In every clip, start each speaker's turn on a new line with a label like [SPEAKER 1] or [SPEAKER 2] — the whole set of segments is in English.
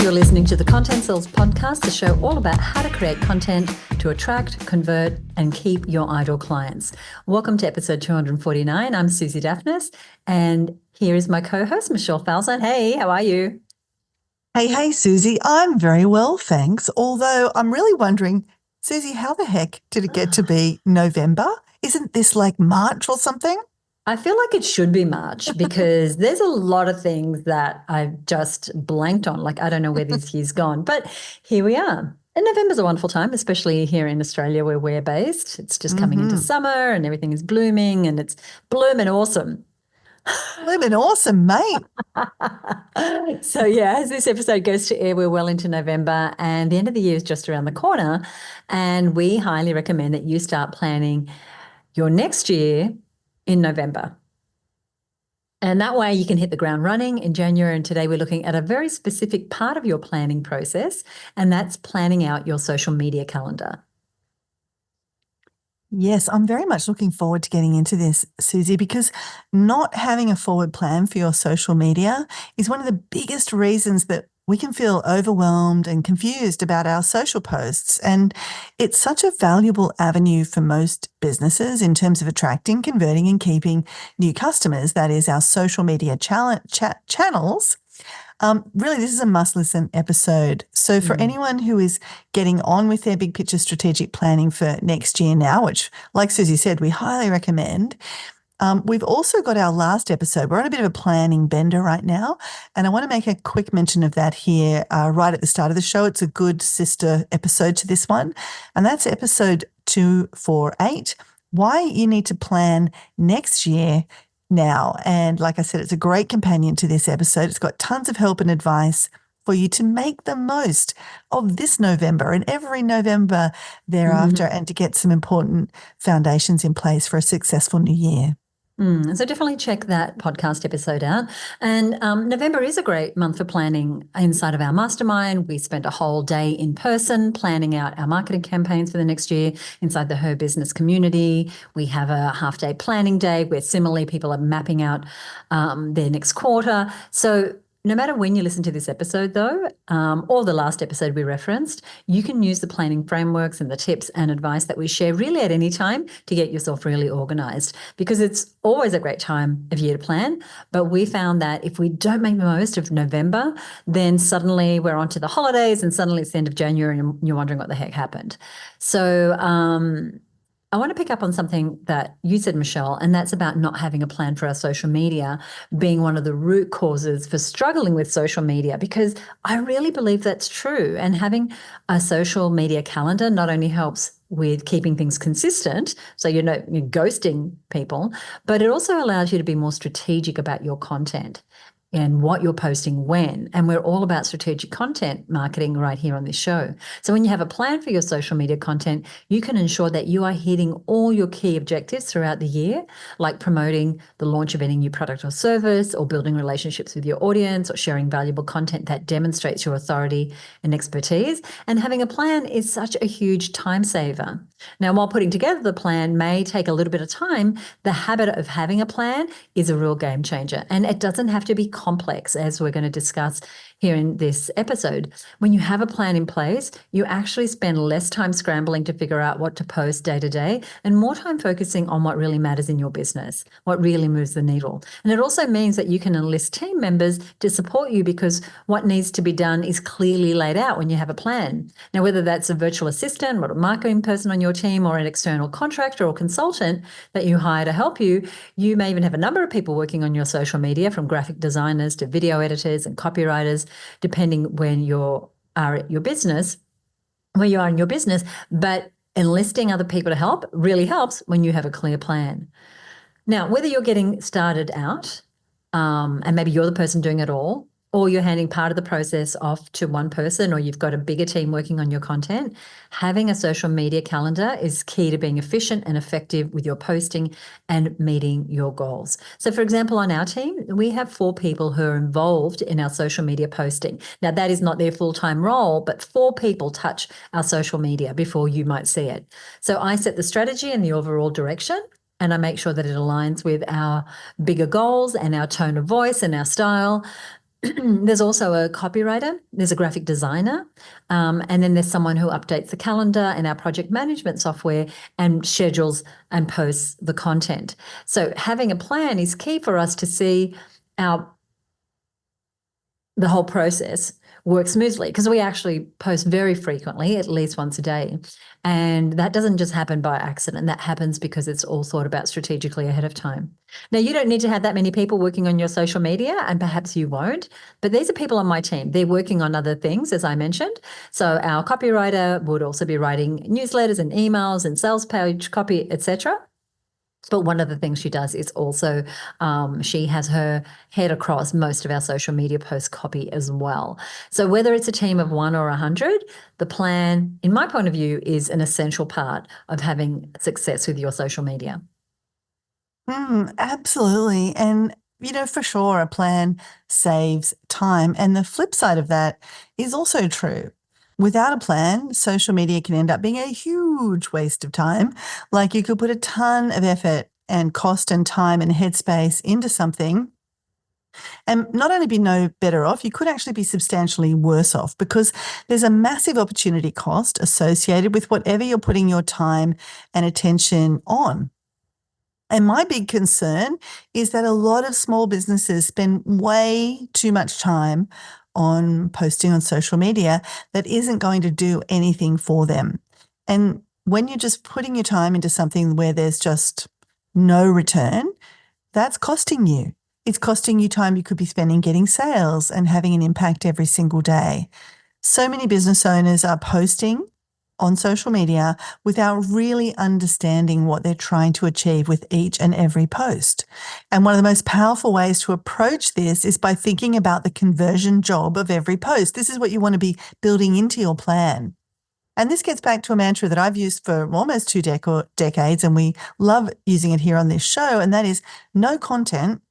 [SPEAKER 1] You're listening to the Content Sales Podcast, the show all about how to create content to attract, convert, and keep your ideal clients. Welcome to episode 249. I'm Susie Daphnis, and here is my co-host, Michelle Falzon. Hey, how are you?
[SPEAKER 2] Hey, Susie. I'm very well, thanks. Although I'm really wondering, Susie, how the heck did it get to be November? Isn't this like March or something?
[SPEAKER 1] I feel like it should be March because there's a lot of things that I've just blanked on. Like, I don't know where this year's gone, but here we are. And November's a wonderful time, especially here in Australia where we're based. It's just coming into summer and everything is blooming and it's blooming awesome.
[SPEAKER 2] Blooming awesome, mate.
[SPEAKER 1] So yeah, as this episode goes to air, we're well into November and the end of the year is just around the corner. And we highly recommend that you start planning your next year in November. And that way you can hit the ground running in January. And today we're looking at a very specific part of your planning process, and that's planning out your social media calendar.
[SPEAKER 2] Yes, I'm very much looking forward to getting into this, Susie, because not having a forward plan for your social media is one of the biggest reasons that we can feel overwhelmed and confused about our social posts. And it's such a valuable avenue for most businesses in terms of attracting, converting, and keeping new customers. That is our social media channels. Really, this is a must-listen episode. So for anyone who is getting on with their big picture strategic planning for next year now, which, like Susie said, we highly recommend, we've also got our last episode. We're on a bit of a planning bender right now, and I want to make a quick mention of that here right at the start of the show. It's a good sister episode to this one, and that's episode 248, Why You Need to Plan Next Year Now. And like I said, it's a great companion to this episode. It's got tons of help and advice for you to make the most of this November and every November thereafter, and to get some important foundations in place for a successful new year.
[SPEAKER 1] So definitely check that podcast episode out. And November is a great month for planning inside of our mastermind. We spent a whole day in person planning out our marketing campaigns for the next year inside the Her Business community. We have a half-day planning day where similarly people are mapping out their next quarter. So no matter when you listen to this episode, though, or the last episode we referenced, you can use the planning frameworks and the tips and advice that we share really at any time to get yourself really organized, because it's always a great time of year to plan. But we found that if we don't make the most of November, then suddenly we're on to the holidays and suddenly it's the end of January and you're wondering what the heck happened. So I want to pick up on something that you said, Michelle, and that's about not having a plan for our social media being one of the root causes for struggling with social media, because I really believe that's true. And having a social media calendar not only helps with keeping things consistent, so you're ghosting people, but it also allows you to be more strategic about your content and what you're posting when. And we're all about strategic content marketing right here on this show. So when you have a plan for your social media content, you can ensure that you are hitting all your key objectives throughout the year, like promoting the launch of any new product or service, or building relationships with your audience, or sharing valuable content that demonstrates your authority and expertise. And having a plan is such a huge time saver. Now, while putting together the plan may take a little bit of time, the habit of having a plan is a real game changer. And it doesn't have to be complex, as we're going to discuss here in this episode. When you have a plan in place, you actually spend less time scrambling to figure out what to post day to day and more time focusing on what really matters in your business, what really moves the needle. And it also means that you can enlist team members to support you, because what needs to be done is clearly laid out when you have a plan. Now, whether that's a virtual assistant or a marketing person on your team, or an external contractor or consultant that you hire to help you, you may even have a number of people working on your social media, from graphic designers to video editors and copywriters, depending when you are at your business, where you are in your business. But enlisting other people to help really helps when you have a clear plan. Now, whether you're getting started out and maybe you're the person doing it all, or you're handing part of the process off to one person, or you've got a bigger team working on your content, having a social media calendar is key to being efficient and effective with your posting and meeting your goals. So, for example, on our team, we have 4 people who are involved in our social media posting. Now, that is not their full-time role, but 4 people touch our social media before you might see it. So I set the strategy and the overall direction, and I make sure that it aligns with our bigger goals and our tone of voice and our style. There's also a copywriter, there's a graphic designer, and then there's someone who updates the calendar and our project management software and schedules and posts the content. So having a plan is key for us to see the whole process work smoothly, because we actually post very frequently, at least once a day. And that doesn't just happen by accident. That happens because it's all thought about strategically ahead of time. Now, you don't need to have that many people working on your social media, and perhaps you won't, but these are people on my team. They're working on other things, as I mentioned. So our copywriter would also be writing newsletters and emails and sales page copy, etc. But one of the things she does is also she has her head across most of our social media post copy as well. So whether it's a team of 1 or 100, the plan, in my point of view, is an essential part of having success with your social media.
[SPEAKER 2] Absolutely. And, for sure, a plan saves time. And the flip side of that is also true. Without a plan, social media can end up being a huge waste of time. Like you could put a ton of effort and cost and time and headspace into something and not only be no better off, you could actually be substantially worse off because there's a massive opportunity cost associated with whatever you're putting your time and attention on. And my big concern is that a lot of small businesses spend way too much time on posting on social media that isn't going to do anything for them. And when you're just putting your time into something where there's just no return, that's costing you. It's costing you time you could be spending getting sales and having an impact every single day. So many business owners are posting on social media without really understanding what they're trying to achieve with each and every post. And one of the most powerful ways to approach this is by thinking about the conversion job of every post. This is what you want to be building into your plan. And this gets back to a mantra that I've used for almost 2 decades, and we love using it here on this show, and that is no content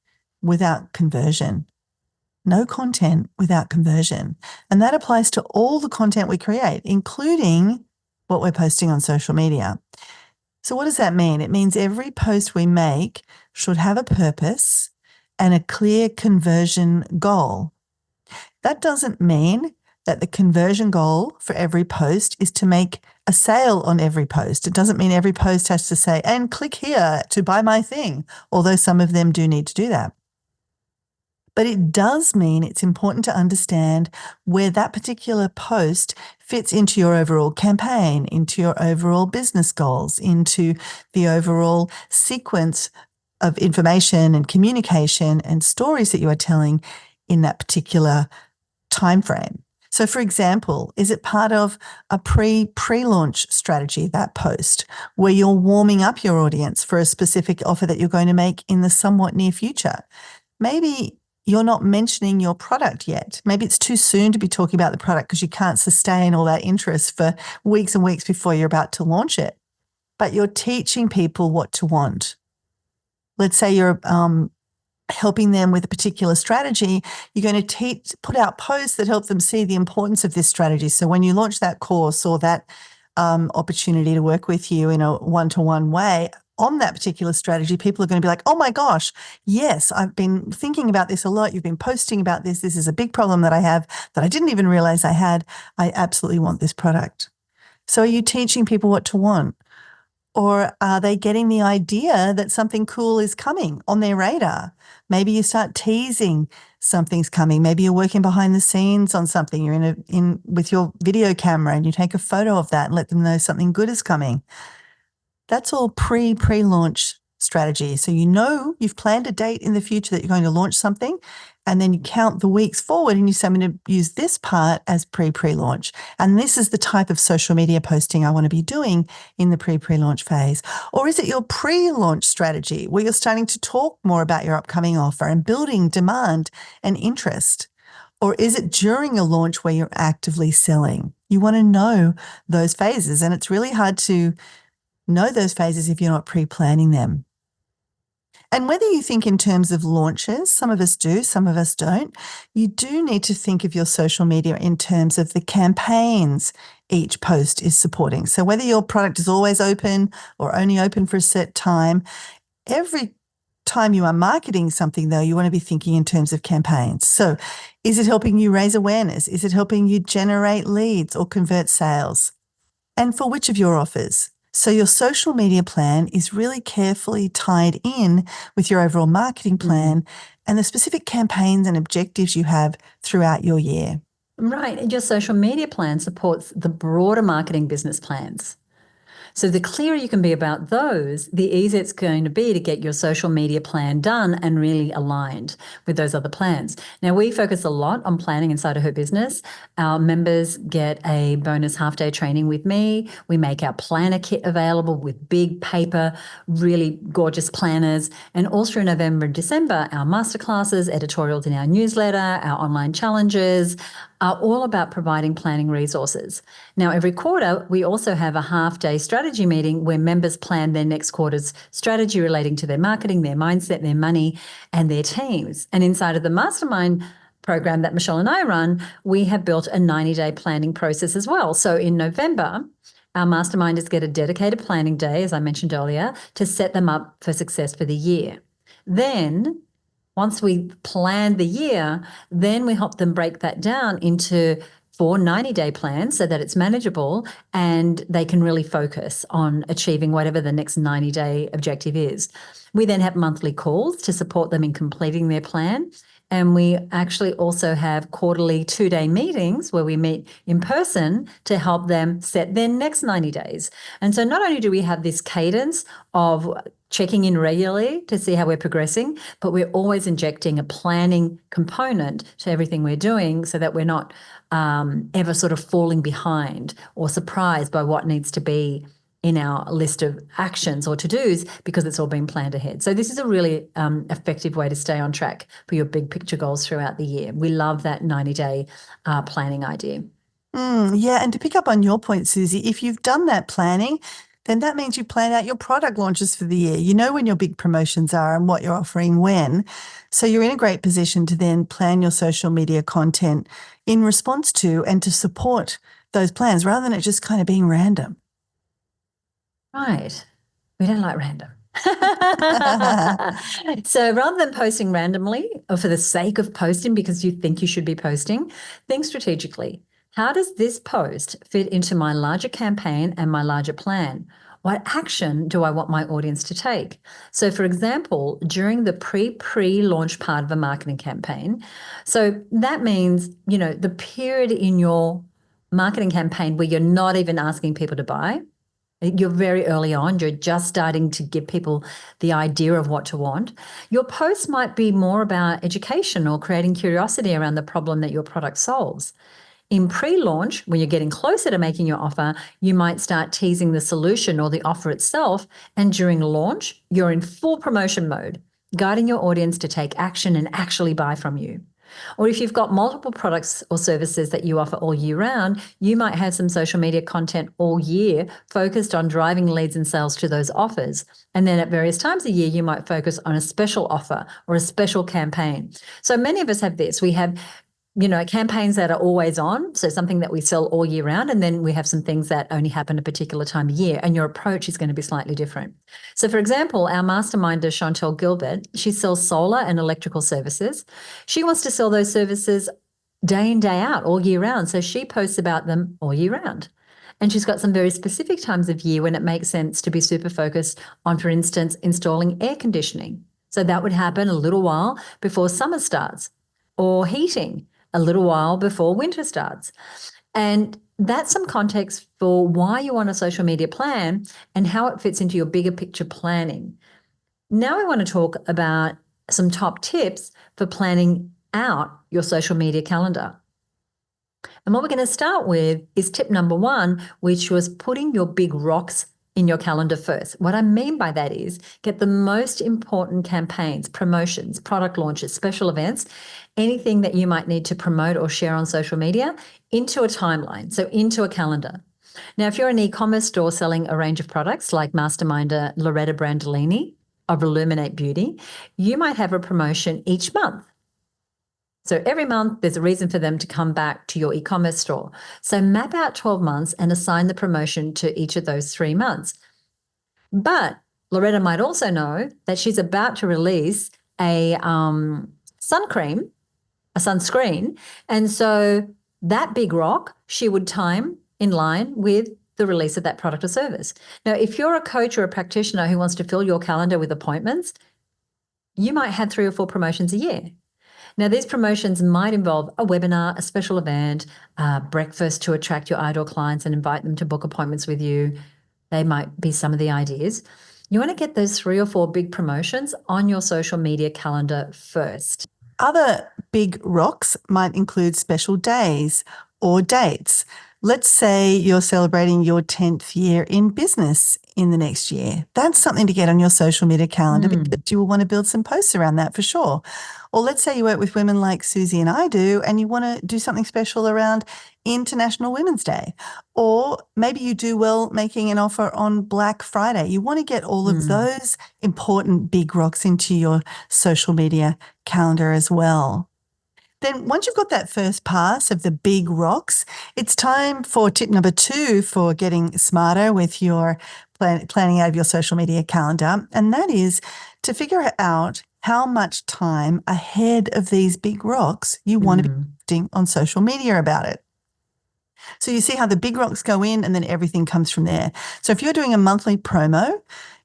[SPEAKER 2] without conversion. No content without conversion. And that applies to all the content we create, including what we're posting on social media. So what does that mean? It means every post we make should have a purpose and a clear conversion goal. That doesn't mean that the conversion goal for every post is to make a sale on every post. It doesn't mean every post has to say, and click here to buy my thing, although some of them do need to do that. But it does mean it's important to understand where that particular post fits into your overall campaign, into your overall business goals, into the overall sequence of information and communication and stories that you are telling in that particular time frame. So, for example, is it part of a pre-launch strategy, that post, where you're warming up your audience for a specific offer that you're going to make in the somewhat near future? Maybe you're not mentioning your product yet. Maybe it's too soon to be talking about the product because you can't sustain all that interest for weeks and weeks before you're about to launch it. But you're teaching people what to want. Let's say you're helping them with a particular strategy. You're going to put out posts that help them see the importance of this strategy. So when you launch that course or that opportunity to work with you in a one-to-one way, on that particular strategy, people are going to be like, oh my gosh, yes, I've been thinking about this a lot. You've been posting about this. This is a big problem that I have that I didn't even realize I had. I absolutely want this product. So are you teaching people what to want? Or are they getting the idea that something cool is coming on their radar? Maybe you start teasing something's coming. Maybe you're working behind the scenes on something. You're in with your video camera and you take a photo of that and let them know something good is coming. That's all pre-launch strategy. So you've planned a date in the future that you're going to launch something, and then you count the weeks forward and you say, I'm going to use this part as pre-launch. And this is the type of social media posting I want to be doing in the pre-launch phase. Or is it your pre-launch strategy where you're starting to talk more about your upcoming offer and building demand and interest? Or is it during a launch where you're actively selling? You want to know those phases, and it's really hard to know those phases if you're not pre-planning them. And whether you think in terms of launches, some of us do, some of us don't, you do need to think of your social media in terms of the campaigns each post is supporting. So whether your product is always open or only open for a set time, every time you are marketing something, though, you want to be thinking in terms of campaigns. So is it helping you raise awareness? Is it helping you generate leads or convert sales? And for which of your offers? So your social media plan is really carefully tied in with your overall marketing plan and the specific campaigns and objectives you have throughout your year.
[SPEAKER 1] Right. And your social media plan supports the broader marketing business plans. So the clearer you can be about those, the easier it's going to be to get your social media plan done and really aligned with those other plans. Now, we focus a lot on planning inside of her business. Our members get a bonus half-day training with me. We make our planner kit available with big paper, really gorgeous planners. And all through November and December, our masterclasses, editorials in our newsletter, our online challenges, are all about providing planning resources. Now, every quarter, we also have a half-day strategy meeting where members plan their next quarter's strategy relating to their marketing, their mindset, their money, and their teams. And inside of the mastermind program that Michelle and I run, we have built a 90-day planning process as well. So in November, our masterminders get a dedicated planning day, as I mentioned earlier, to set them up for success for the year. Then once we plan the year, then we help them break that down into 4 90-day plans so that it's manageable and they can really focus on achieving whatever the next 90-day objective is. We then have monthly calls to support them in completing their plan. And we actually also have quarterly 2-day meetings where we meet in person to help them set their next 90 days. And so not only do we have this cadence of checking in regularly to see how we're progressing, but we're always injecting a planning component to everything we're doing so that we're not ever sort of falling behind or surprised by what needs to be in our list of actions or to-dos because it's all been planned ahead. So this is a really effective way to stay on track for your big picture goals throughout the year. We love that 90-day planning idea.
[SPEAKER 2] Yeah, and to pick up on your point, Susie, if you've done that planning, then that means you plan out your product launches for the year. You know when your big promotions are and what you're offering when. So you're in a great position to then plan your social media content in response to and to support those plans rather than it just kind of being random.
[SPEAKER 1] Right. We don't like random. So rather than posting randomly or for the sake of posting because you think you should be posting, think strategically. How does this post fit into my larger campaign and my larger plan? What action do I want my audience to take? So, for example, during the pre-launch part of a marketing campaign, so that means, the period in your marketing campaign where you're not even asking people to buy, you're very early on, you're just starting to give people the idea of what to want. Your post might be more about education or creating curiosity around the problem that your product solves. In pre-launch, when you're getting closer to making your offer, you might start teasing the solution or the offer itself. And during launch, you're in full promotion mode, guiding your audience to take action and actually buy from you. Or if you've got multiple products or services that you offer all year round, you might have some social media content all year focused on driving leads and sales to those offers. And then at various times a year, you might focus on a special offer or a special campaign. So many of us have this. We have campaigns that are always on, so something that we sell all year round, and then we have some things that only happen a particular time of year, and your approach is going to be slightly different. So, for example, our masterminder, Chantel Gilbert, she sells solar and electrical services. She wants to sell those services day in, day out, all year round, so she posts about them all year round. And she's got some very specific times of year when it makes sense to be super focused on, for instance, installing air conditioning. So that would happen a little while before summer starts, or heating a little while before winter starts. And that's some context for why you want a social media plan and how it fits into your bigger picture planning. Now I want to talk about some top tips for planning out your social media calendar. And what we're going to start with is tip number 1, which was putting your big rocks in your calendar first. What I mean by that is get the most important campaigns, promotions, product launches, special events, anything that you might need to promote or share on social media into a timeline, so into a calendar. Now, if you're an e-commerce store selling a range of products like Masterminder Loretta Brandolini of Illuminate Beauty, you might have a promotion each month. So every month, there's a reason for them to come back to your e-commerce store. So map out 12 months and assign the promotion to each of those 3 months. But Loretta might also know that she's about to release a sunscreen. And so that big rock, she would time in line with the release of that product or service. Now, if you're a coach or a practitioner who wants to fill your calendar with appointments, you might have 3 or 4 promotions a year. Now, these promotions might involve a webinar, a special event, breakfast to attract your ideal clients and invite them to book appointments with you. They might be some of the ideas. You want to get those 3 or 4 big promotions on your social media calendar first.
[SPEAKER 2] Other big rocks might include special days or dates. Let's say you're celebrating your 10th year in business in the next year. That's something to get on your social media calendar because you will want to build some posts around that for sure. Or let's say you work with women like Susie and I do, and you want to do something special around International Women's Day. Or maybe you do well making an offer on Black Friday. You want to get all of those important big rocks into your social media calendar as well. Then once you've got that first pass of the big rocks, it's time for tip number 2 for getting smarter with your planning out of your social media calendar. And that is to figure out how much time ahead of these big rocks you want to be posting on social media about it. So you see how the big rocks go in and then everything comes from there. So if you're doing a monthly promo,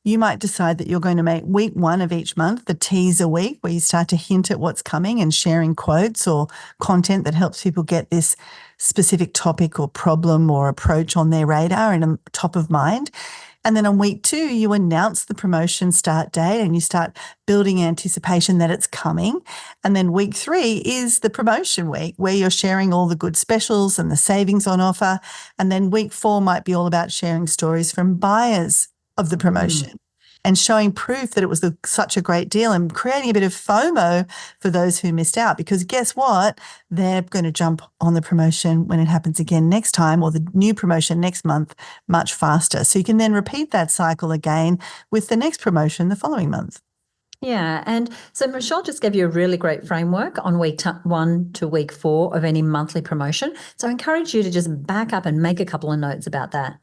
[SPEAKER 2] you might decide that you're going to make week 1 of each month the teaser week, where you start to hint at what's coming and sharing quotes or content that helps people get this specific topic or problem or approach on their radar and top of mind. And then on week 2, you announce the promotion start date and you start building anticipation that it's coming. And then week 3 is the promotion week, where you're sharing all the good specials and the savings on offer. And then week 4 might be all about sharing stories from buyers of the promotion and showing proof that it was such a great deal and creating a bit of FOMO for those who missed out, because guess what? They're going to jump on the promotion when it happens again next time, or the new promotion next month, much faster. So you can then repeat that cycle again with the next promotion the following month.
[SPEAKER 1] Yeah. And so Michelle just gave you a really great framework on week 1 to week 4 of any monthly promotion. So I encourage you to just back up and make a couple of notes about that.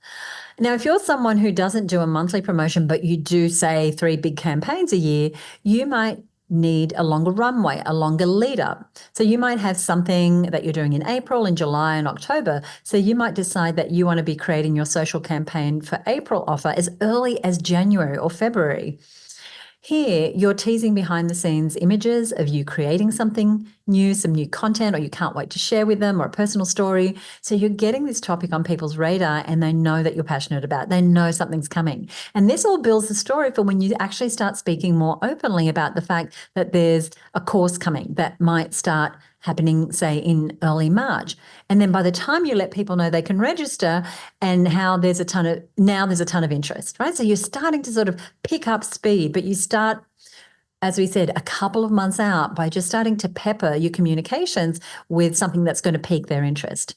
[SPEAKER 1] Now, if you're someone who doesn't do a monthly promotion, but you do, say, 3 big campaigns a year, you might need a longer runway, a longer lead up. So you might have something that you're doing in April, in July, and October. So you might decide that you want to be creating your social campaign for April offer as early as January or February. Here, you're teasing behind the scenes images of you creating something new, some new content, or you can't wait to share with them, or a personal story. So you're getting this topic on people's radar and they know that you're passionate about it. They know something's coming. And this all builds the story for when you actually start speaking more openly about the fact that there's a course coming that might start happening, say, in early March. And then by the time you let people know they can register and how there's a ton of interest, right? So you're starting to sort of pick up speed, but you start, as we said, a couple of months out by just starting to pepper your communications with something that's going to pique their interest.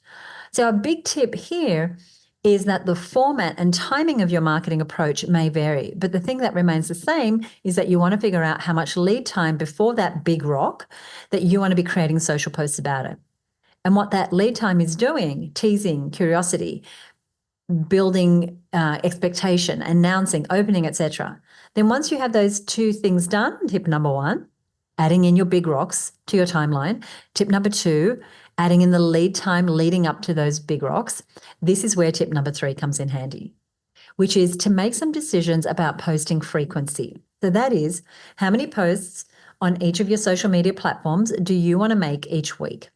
[SPEAKER 1] So a big tip here is that the format and timing of your marketing approach may vary, but the thing that remains the same is that you want to figure out how much lead time before that big rock that you want to be creating social posts about it. And what that lead time is doing, teasing, curiosity, building expectation, announcing, opening, etc. Then once you have those 2 things done, tip number 1, adding in your big rocks to your timeline. Tip number 2, adding in the lead time leading up to those big rocks. This is where tip number 3 comes in handy, which is to make some decisions about posting frequency. So that is, how many posts on each of your social media platforms do you want to make each week?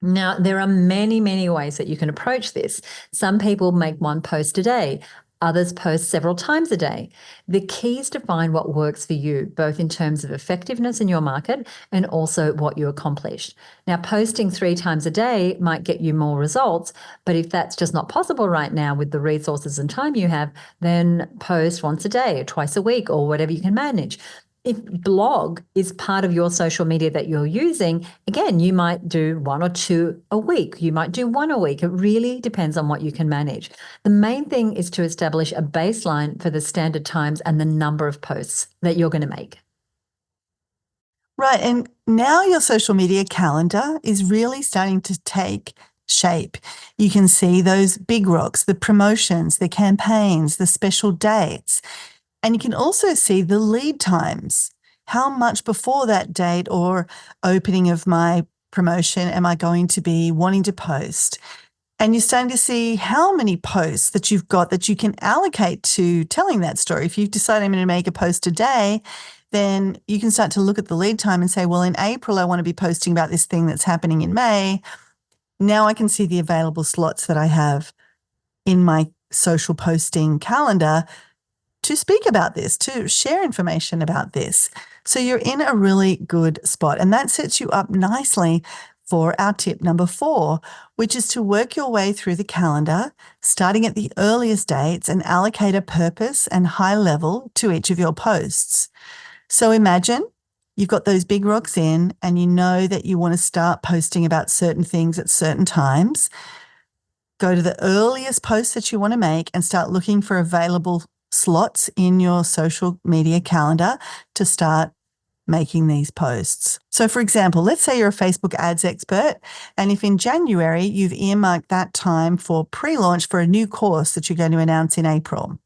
[SPEAKER 1] Now, there are many, many ways that you can approach this. Some people make 1 post a day. Others post several times a day. The key is to find what works for you, both in terms of effectiveness in your market and also what you accomplish. Now, posting 3 times a day might get you more results, but if that's just not possible right now with the resources and time you have, then post once a day or twice a week or whatever you can manage. If blog is part of your social media that you're using, again, you might do 1 or 2 a week. You might do 1 a week. It really depends on what you can manage. The main thing is to establish a baseline for the standard times and the number of posts that you're going to make.
[SPEAKER 2] Right. And now your social media calendar is really starting to take shape. You can see those big rocks, the promotions, the campaigns, the special dates. And you can also see the lead times. How much before that date or opening of my promotion am I going to be wanting to post? And you're starting to see how many posts that you've got that you can allocate to telling that story. If you've decided I'm going to make a post today, then you can start to look at the lead time and say, well, in April, I want to be posting about this thing that's happening in May. Now I can see the available slots that I have in my social posting calendar to speak about this, to share information about this. So you're in a really good spot. And that sets you up nicely for our tip number 4, which is to work your way through the calendar, starting at the earliest dates and allocate a purpose and high level to each of your posts. So imagine you've got those big rocks in and you know that you want to start posting about certain things at certain times. Go to the earliest post that you want to make and start looking for available slots in your social media calendar to start making these posts. So for example, let's say you're a Facebook ads expert, and if in January you've earmarked that time for pre-launch for a new course that you're going to announce in April,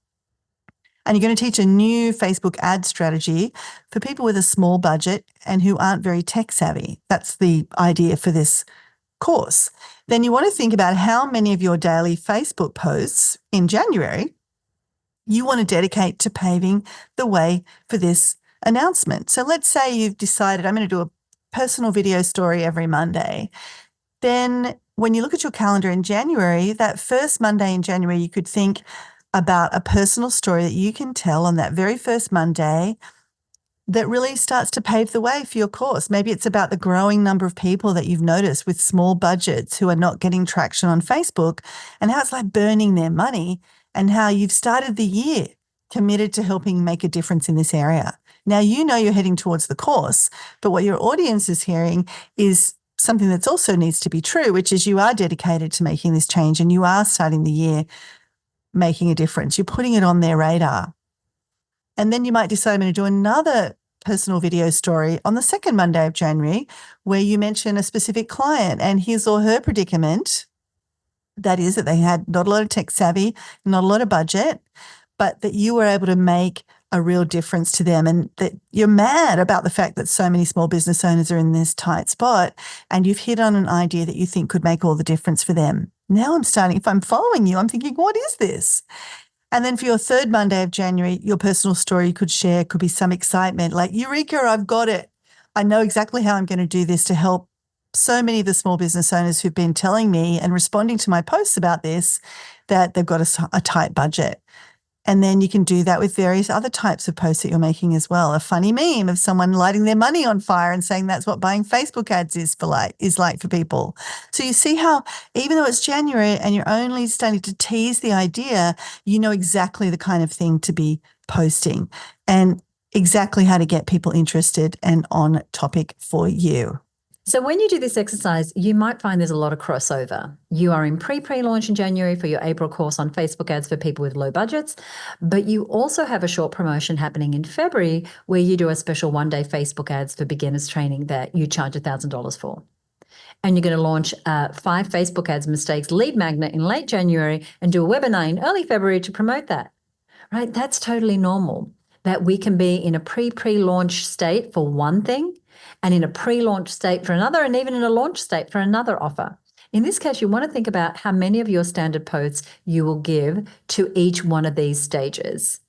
[SPEAKER 2] and you're going to teach a new Facebook ad strategy for people with a small budget and who aren't very tech savvy. That's the idea for this course. Then you want to think about how many of your daily Facebook posts in January you want to dedicate to paving the way for this announcement. So let's say you've decided I'm going to do a personal video story every Monday. Then when you look at your calendar in January, that first Monday in January, you could think about a personal story that you can tell on that very first Monday that really starts to pave the way for your course. Maybe it's about the growing number of people that you've noticed with small budgets who are not getting traction on Facebook and how it's like burning their money, and how you've started the year committed to helping make a difference in this area. Now, you know you're heading towards the course, but what your audience is hearing is something that's also needs to be true, which is you are dedicated to making this change and you are starting the year making a difference. You're putting it on their radar. And then you might decide I'm going to do another personal video story on the second Monday of January where you mention a specific client and his or her predicament. That is that they had not a lot of tech savvy, not a lot of budget, but that you were able to make a real difference to them, and that you're mad about the fact that so many small business owners are in this tight spot, and you've hit on an idea that you think could make all the difference for them. Now if I'm following you, I'm thinking, what is this? And then for your third Monday of January, your personal story you could share could be some excitement like, Eureka, I've got it. I know exactly how I'm going to do this to help so many of the small business owners who've been telling me and responding to my posts about this, that they've got a tight budget. And then you can do that with various other types of posts that you're making as well. A funny meme of someone lighting their money on fire and saying that's what buying Facebook ads is like for people. So you see how even though it's January and you're only starting to tease the idea, you know exactly the kind of thing to be posting and exactly how to get people interested and on topic for you.
[SPEAKER 1] So when you do this exercise, you might find there's a lot of crossover. You are in pre-launch in January for your April course on Facebook ads for people with low budgets, but you also have a short promotion happening in February where you do a special one-day Facebook ads for beginners training that you charge $1,000 for. And you're going to launch 5 Facebook ads mistakes lead magnet in late January and do a webinar in early February to promote that, right? That's totally normal, that we can be in a pre-launch state for one thing and in a pre-launch state for another, and even in a launch state for another offer. In this case, you want to think about how many of your standard posts you will give to each one of these stages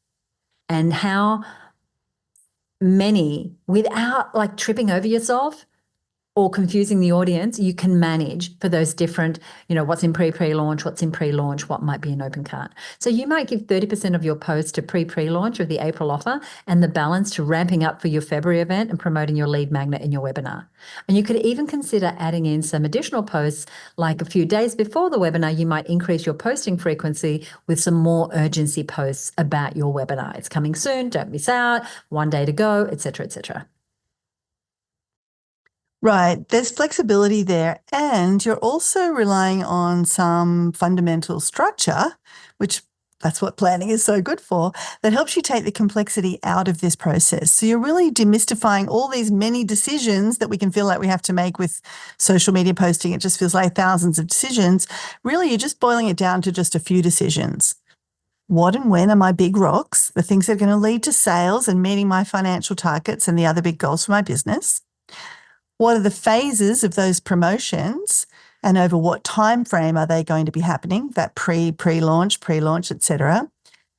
[SPEAKER 1] and how many, without like tripping over yourself or confusing the audience, you can manage for those different, what's in pre-launch, what's in pre-launch, what might be an open cart. So you might give 30% of your posts to pre-launch of the April offer and the balance to ramping up for your February event and promoting your lead magnet in your webinar. And you could even consider adding in some additional posts, like a few days before the webinar, you might increase your posting frequency with some more urgency posts about your webinar. It's coming soon, don't miss out, 1 day to go, et cetera, et cetera.
[SPEAKER 2] Right. There's flexibility there. And you're also relying on some fundamental structure, which that's what planning is so good for, that helps you take the complexity out of this process. So you're really demystifying all these many decisions that we can feel like we have to make with social media posting. It just feels like thousands of decisions. Really, you're just boiling it down to just a few decisions. What and when are my big rocks, the things that are going to lead to sales and meeting my financial targets and the other big goals for my business? What are the phases of those promotions and over what time frame are they going to be happening? That pre-launch, etc.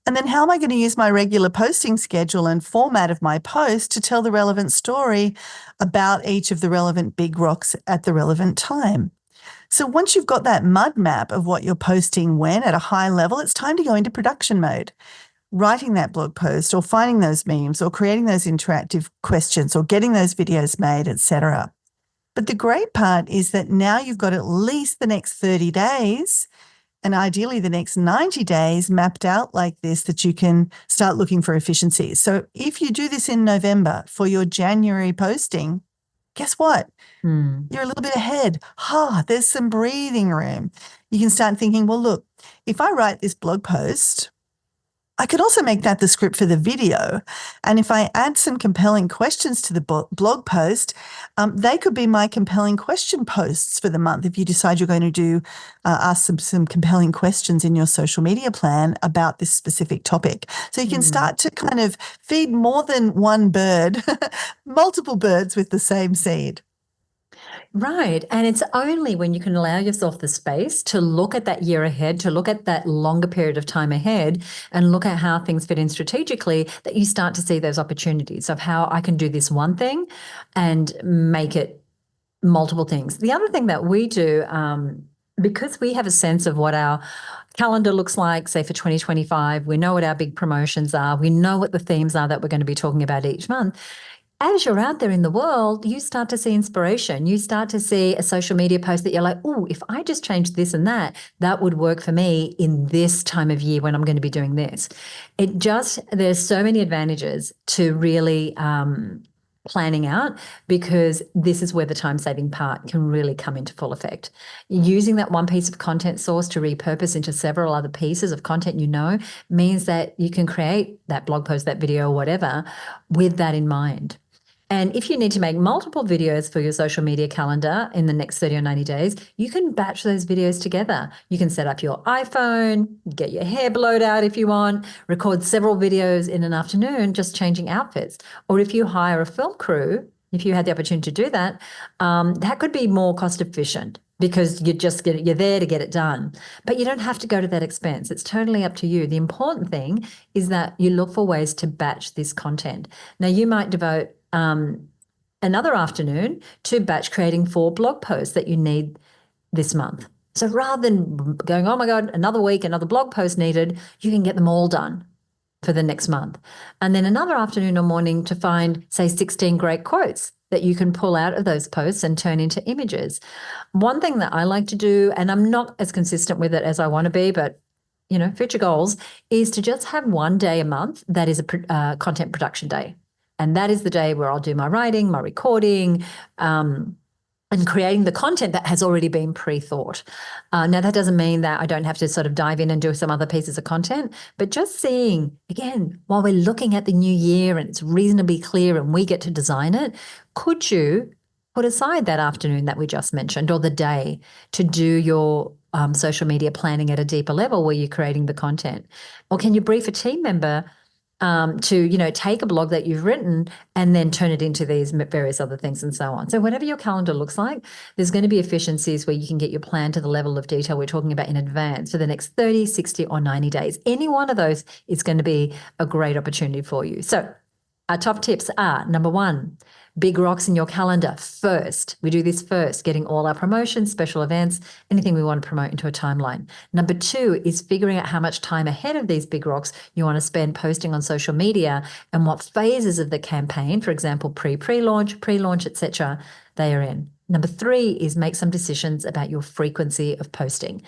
[SPEAKER 2] And then how am I going to use my regular posting schedule and format of my post to tell the relevant story about each of the relevant big rocks at the relevant time? So once you've got that mud map of what you're posting when at a high level, it's time to go into production mode. Writing that blog post or finding those memes or creating those interactive questions or getting those videos made, etc. But the great part is that now you've got at least the next 30 days and ideally the next 90 days mapped out like this, that you can start looking for efficiencies. So if you do this in November for your January posting, guess what? You're a little bit ahead. There's some breathing room. You can start thinking, well, look, if I write this blog post, I could also make that the script for the video. And if I add some compelling questions to the blog post, they could be my compelling question posts for the month. If you decide you're going to do ask some compelling questions in your social media plan about this specific topic. So you can start to kind of feed more than one bird, multiple birds with the same seed.
[SPEAKER 1] Right. And it's only when you can allow yourself the space to look at that year ahead, to look at that longer period of time ahead and look at how things fit in strategically, that you start to see those opportunities of how I can do this one thing and make it multiple things. The other thing that we do, because we have a sense of what our calendar looks like, say for 2025, we know what our big promotions are, we know what the themes are that we're going to be talking about each month. As you're out there in the world, you start to see inspiration. You start to see a social media post that you're like, oh, if I just changed this and that would work for me in this time of year when I'm going to be doing this. There's so many advantages to really planning out, because this is where the time-saving part can really come into full effect. Using that one piece of content source to repurpose into several other pieces of content means that you can create that blog post, that video, or whatever, with that in mind. And if you need to make multiple videos for your social media calendar in the next 30 or 90 days, you can batch those videos together. You can set up your iPhone, get your hair blowed out if you want, record several videos in an afternoon just changing outfits. Or if you hire a film crew, if you had the opportunity to do that, that could be more cost efficient, because you're there to get it done. But you don't have to go to that expense. It's totally up to you. The important thing is that you look for ways to batch this content. Now, you might devote another afternoon to batch creating 4 blog posts that you need this month. So rather than going, oh my God, another week, another blog post needed, you can get them all done for the next month. And then another afternoon or morning to find, say, 16 great quotes that you can pull out of those posts and turn into images. One thing that I like to do, and I'm not as consistent with it as I want to be, but future goals, is to just have one day a month that is a content production day. And that is the day where I'll do my writing, my recording, and creating the content that has already been pre-thought. Now, that doesn't mean that I don't have to sort of dive in and do some other pieces of content, but just seeing, again, while we're looking at the new year and it's reasonably clear and we get to design it, could you put aside that afternoon that we just mentioned, or the day, to do your social media planning at a deeper level where you're creating the content? Or can you brief a team member to take a blog that you've written and then turn it into these various other things and so on. So whatever your calendar looks like, there's going to be efficiencies where you can get your plan to the level of detail we're talking about in advance for the next 30, 60 or 90 days. Any one of those is going to be a great opportunity for you. So our top tips are, number 1, big rocks in your calendar first. We do this first, getting all our promotions, special events, anything we want to promote into a timeline. Number 2 is figuring out how much time ahead of these big rocks you want to spend posting on social media and what phases of the campaign, for example, pre-launch, etc., they are in. Number 3 is make some decisions about your frequency of posting.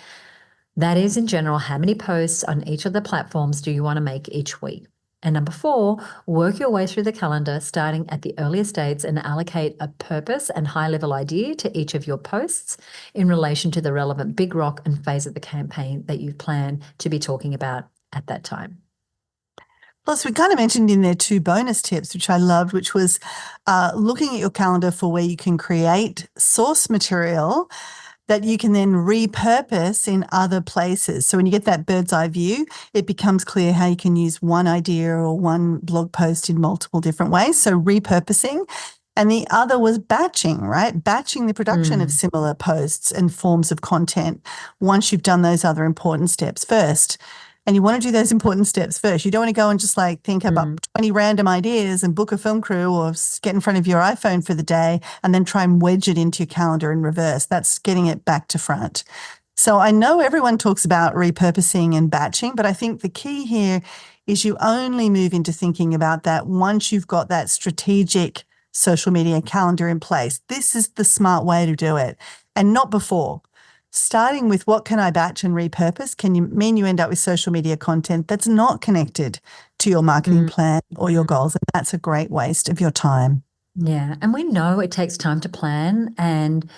[SPEAKER 1] That is, in general, how many posts on each of the platforms do you want to make each week? And number 4, work your way through the calendar, starting at the earliest dates, and allocate a purpose and high-level idea to each of your posts in relation to the relevant big rock and phase of the campaign that you plan to be talking about at that time.
[SPEAKER 2] Plus, we kind of mentioned in there 2 bonus tips, which I loved, which was looking at your calendar for where you can create source material that you can then repurpose in other places. So when you get that bird's eye view, it becomes clear how you can use one idea or one blog post in multiple different ways. So repurposing. And the other was batching, right? Batching the production of similar posts and forms of content once you've done those other important steps first. And you want to do those important steps first. You don't want to go and just like think about 20 random ideas and book a film crew or get in front of your iPhone for the day and then try and wedge it into your calendar in reverse. That's getting it back to front. So I know everyone talks about repurposing and batching, but I think the key here is you only move into thinking about that once you've got that strategic social media calendar in place. This is the smart way to do it, and not before. Starting with what can I batch and repurpose can mean you end up with social media content that's not connected to your marketing plan or your goals, and that's a great waste of your time.
[SPEAKER 1] Yeah, and we know it takes time to plan and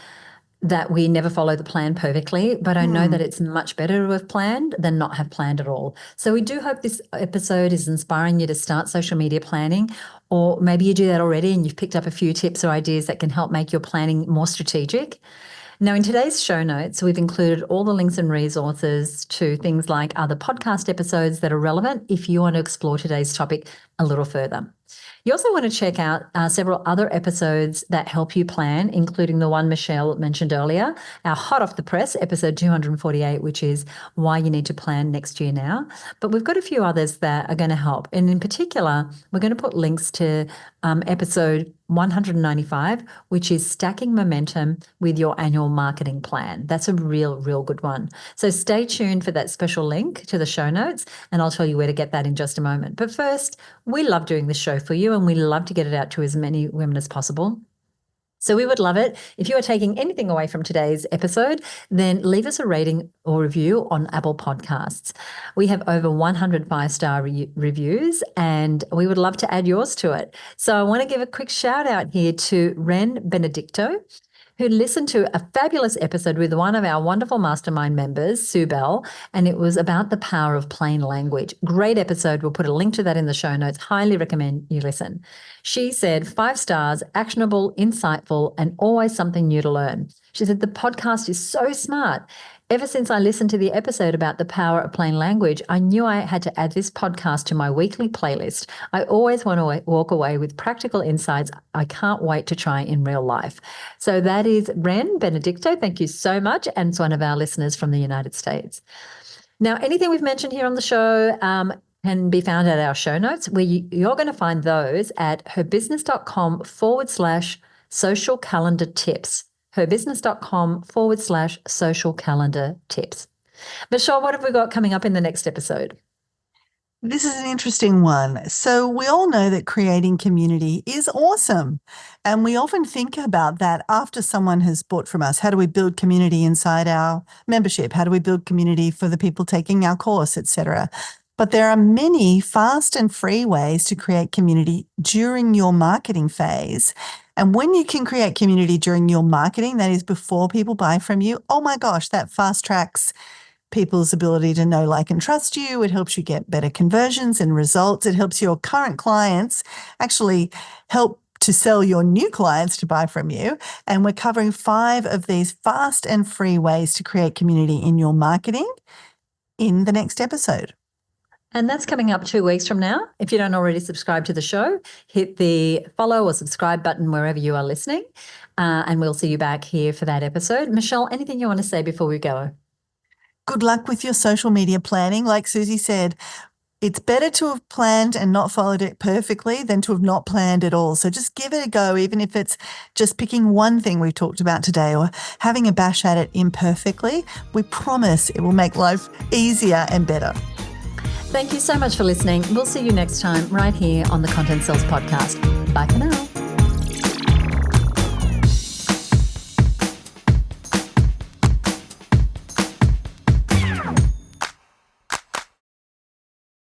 [SPEAKER 1] that we never follow the plan perfectly, but I know that it's much better to have planned than not have planned at all. So we do hope this episode is inspiring you to start social media planning, or maybe you do that already and you've picked up a few tips or ideas that can help make your planning more strategic. Now, in today's show notes, we've included all the links and resources to things like other podcast episodes that are relevant if you want to explore today's topic a little further. You also want to check out several other episodes that help you plan, including the one Michelle mentioned earlier, our hot off the press, episode 248, which is why you need to plan next year now. But we've got a few others that are going to help. And in particular, we're going to put links to episode 195, which is stacking momentum with your annual marketing plan. That's a real good one. So stay tuned for that special link to the show notes, and I'll tell you where to get that in just a moment. But first, we love doing this show for you, and we love to get it out to as many women as possible. So we would love it if you are taking anything away from today's episode, then leave us a rating or review on Apple Podcasts. We have over 100 5-star reviews, and we would love to add yours to it. So I want to give a quick shout out here to Ren Benedicto, who listened to a fabulous episode with one of our wonderful mastermind members, Sue Bell, and it was about the power of plain language. Great episode. We'll put a link to that in the show notes. Highly recommend you listen. She said 5 stars, actionable, insightful, and always something new to learn. She said the podcast is so smart. Ever since I listened to the episode about the power of plain language, I knew I had to add this podcast to my weekly playlist. I always want to walk away with practical insights I can't wait to try in real life. So that is Ren Benedicto. Thank you so much. And it's one of our listeners from the United States. Now, anything we've mentioned here on the show can be found at our show notes, where you're going to find those at herbusiness.com/social calendar tips. herbusiness.com/social calendar tips. Michelle, what have we got coming up in the next episode?
[SPEAKER 2] This is an interesting one. So we all know that creating community is awesome. And we often think about that after someone has bought from us. How do we build community inside our membership? How do we build community for the people taking our course, etc.? But there are many fast and free ways to create community during your marketing phase. And when you can create community during your marketing, that is before people buy from you, oh my gosh, that fast tracks people's ability to know, like, and trust you. It helps you get better conversions and results. It helps your current clients actually help to sell your new clients to buy from you. And we're covering 5 of these fast and free ways to create community in your marketing in the next episode.
[SPEAKER 1] And that's coming up 2 weeks from now. If you don't already subscribe to the show, hit the follow or subscribe button wherever you are listening, and we'll see you back here for that episode. Michelle, anything you want to say before we go?
[SPEAKER 2] Good luck with your social media planning. Like Susie said, it's better to have planned and not followed it perfectly than to have not planned at all. So just give it a go, even if it's just picking one thing we've talked about today or having a bash at it imperfectly. We promise it will make life easier and better.
[SPEAKER 1] Thank you so much for listening. We'll see you next time right here on the Content Sells Podcast. Bye for now.